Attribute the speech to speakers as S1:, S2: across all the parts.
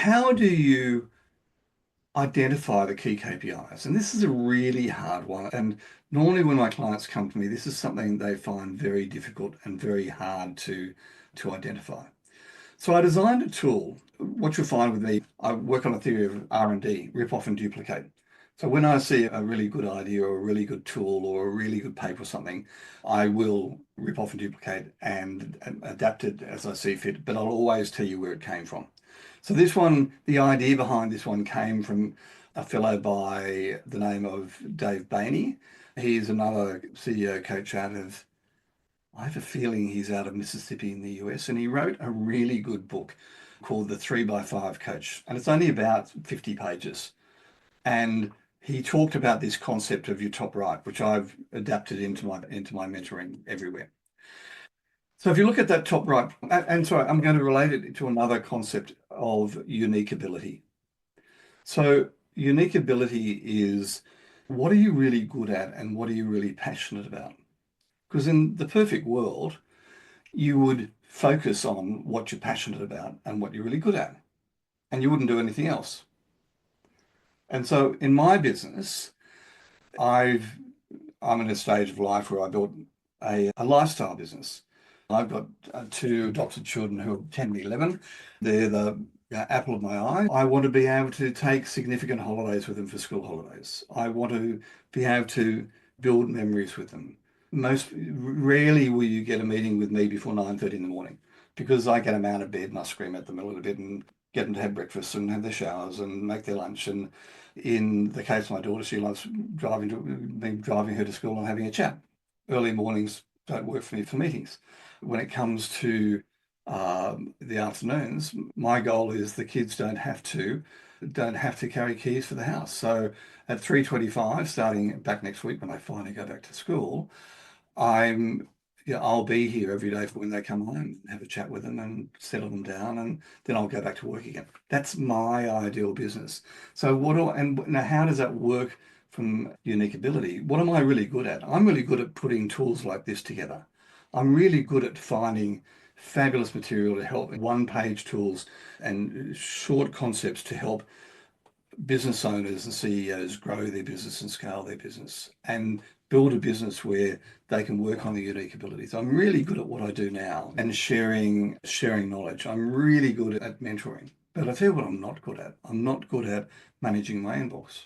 S1: how do you identify the key KPIs? And this is a really hard one. And normally when my clients come to me, this is something they find very difficult and very hard to identify. So I designed a tool. What you'll find with me, I work on a theory of R&D, rip off and duplicate. So when I see a really good idea or a really good tool or a really good paper or something, I will rip off and duplicate and adapt it as I see fit, but I'll always tell you where it came from. So this one, the idea behind this one came from a fellow by the name of Dave Bainey. He's another CEO coach out of, I have a feeling he's out of Mississippi in the US, and he wrote a really good book called The 3x5 Coach, and it's only about 50 pages. And he talked about this concept of your top right, which I've adapted into my mentoring everywhere. So if you look at that top right, and sorry, I'm going to relate it to another concept of unique ability. So unique ability is, what are you really good at and what are you really passionate about? Because in the perfect world, you would focus on what you're passionate about and what you're really good at, and you wouldn't do anything else. And so in my business, I've I'm in a stage of life where I built a lifestyle business. I've got two adopted children who are 10 and 11. They're the apple of my eye. I want to be able to take significant holidays with them for school holidays. I want to be able to build memories with them. Most rarely will you get a meeting with me before 9:30 in the morning because I get them out of bed and I scream at them a little bit and get them to have breakfast and have their showers and make their lunch. And in the case of my daughter, she loves driving her to school and having a chat. Early mornings don't work for me for meetings. When it comes to the afternoons, my goal is the kids don't have to carry keys for the house. So at 3:25, starting back next week when I finally go back to school, I'm I'll be here every day for when they come home, have a chat with them and settle them down, and then I'll go back to work again. That's my ideal business. So and now how does that work from unique ability? What am I really good at? I'm really good at putting tools like this together. I'm really good at finding fabulous material to help, one-page tools and short concepts to help business owners and CEOs grow their business and scale their business and build a business where they can work on the unique abilities. I'm really good at what I do now and sharing knowledge. I'm really good at mentoring. But I tell you what I'm not good at. I'm not good at managing my inbox.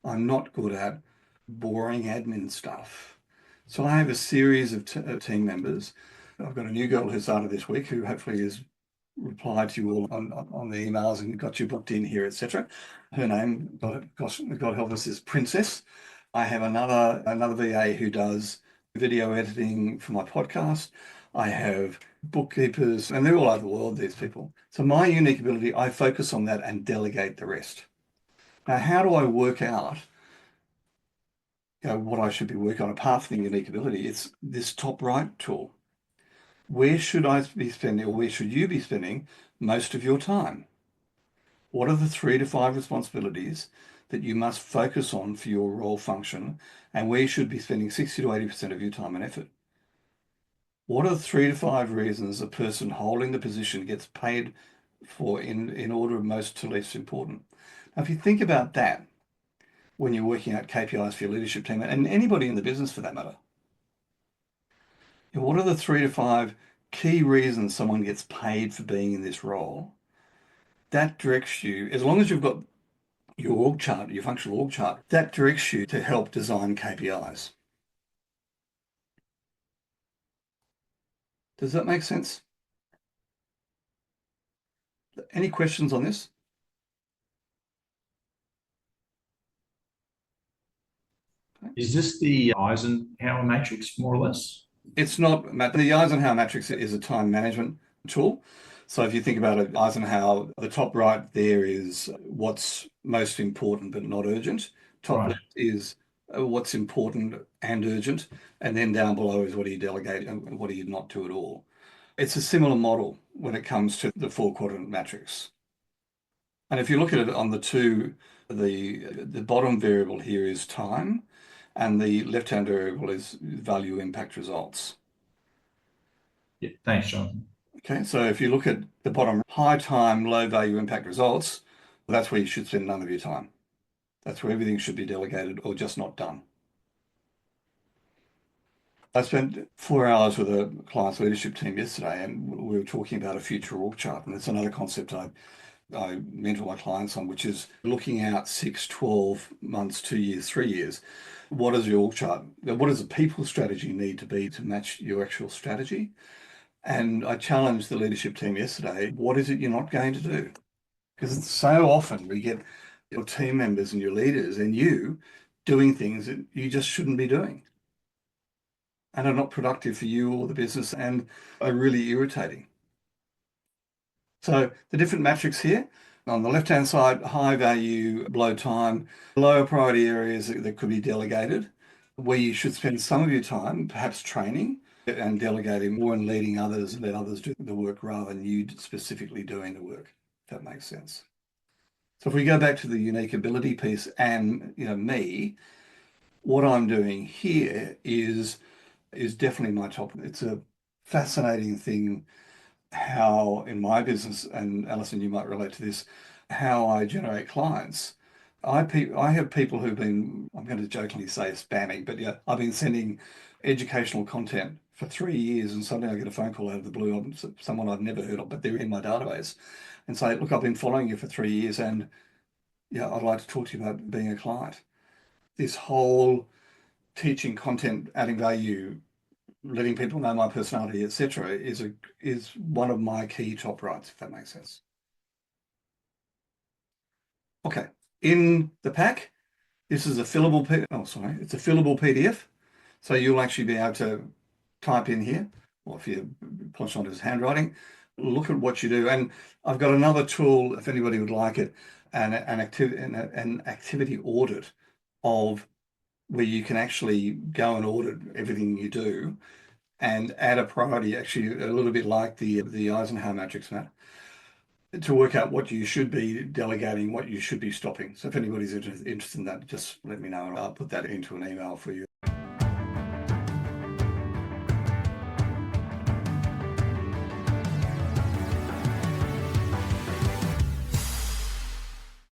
S1: I'm not good at boring admin stuff. So I have a series of team members. I've got a new girl who started this week who hopefully has replied to you all on the emails and got you booked in here, etc. Her name, God help us, is Princess. I have another VA who does video editing for my podcast. I have bookkeepers, and they're all over the world, these people. So my unique ability, I focus on that and delegate the rest. Now, how do I work out what I should be working on apart from the unique ability? It's this top right tool. Where should I be spending, or where should you be spending most of your time? What are the 3 to 5 responsibilities that you must focus on for your role function, and where you should be spending 60 to 80% of your time and effort? What are the 3 to 5 reasons a person holding the position gets paid for in order of most to least important? Now, if you think about that when you're working out KPIs for your leadership team and anybody in the business for that matter, what are the 3 to 5 key reasons someone gets paid for being in this role? That directs you, as long as you've got your org chart, your functional org chart, that directs you to help design KPIs. Does that make sense? Any questions on this?
S2: Is this the Eisenhower matrix, more or less?
S1: It's not, Matt. The Eisenhower matrix is a time management tool. So if you think about it, Eisenhower, the top right there is what's most important but not urgent. Top
S2: Right.
S1: left is what's important and urgent. And then down below is what do you delegate and what do you not do at all. It's a similar model when it comes to the 4 quadrant matrix. And if you look at it on the bottom variable here is time, and the left-hand variable is value impact results.
S2: Yeah. Thanks, Jonathan.
S1: Okay, so if you look at the bottom, high time, low value impact results, that's where you should spend none of your time. That's where everything should be delegated or just not done. I spent 4 hours with a client's leadership team yesterday, and we were talking about a future org chart. And it's another concept I mentor my clients on, which is looking out 6, 12 months, 2 years, 3 years. What does your org chart, what does the people strategy need to be to match your actual strategy? And I challenged the leadership team yesterday, what is it you're not going to do? Because so often we get your team members and your leaders and you doing things that you just shouldn't be doing and are not productive for you or the business and are really irritating. So the different metrics here on the left-hand side, high value, low time, lower priority areas that could be delegated, where you should spend some of your time perhaps training and delegating more and leading others and let others do the work rather than you specifically doing the work, if that makes sense. So if we go back to the unique ability piece and me, what I'm doing here is definitely my top. It's a fascinating thing how in my business, and Alison, you might relate to this, how I generate clients. I have people who've been, I'm going to jokingly say spamming, but yeah, I've been sending educational content for 3 years and suddenly I get a phone call out of the blue of someone I've never heard of, but they're in my database and say, look, I've been following you for 3 years and yeah, I'd like to talk to you about being a client. This whole teaching content, adding value, letting people know my personality, etc., is one of my key top rights, if that makes sense. Okay, in the pack, this is a fillable. It's a fillable PDF, so you'll actually be able to type in here, or if you punch on his handwriting, look at what you do. And I've got another tool, if anybody would like it, an activity audit of where you can actually go and audit everything you do and add a priority, actually a little bit like the Eisenhower matrix, Matt, to work out what you should be delegating, what you should be stopping. So if anybody's interested in that, just let me know and I'll put that into an email for you.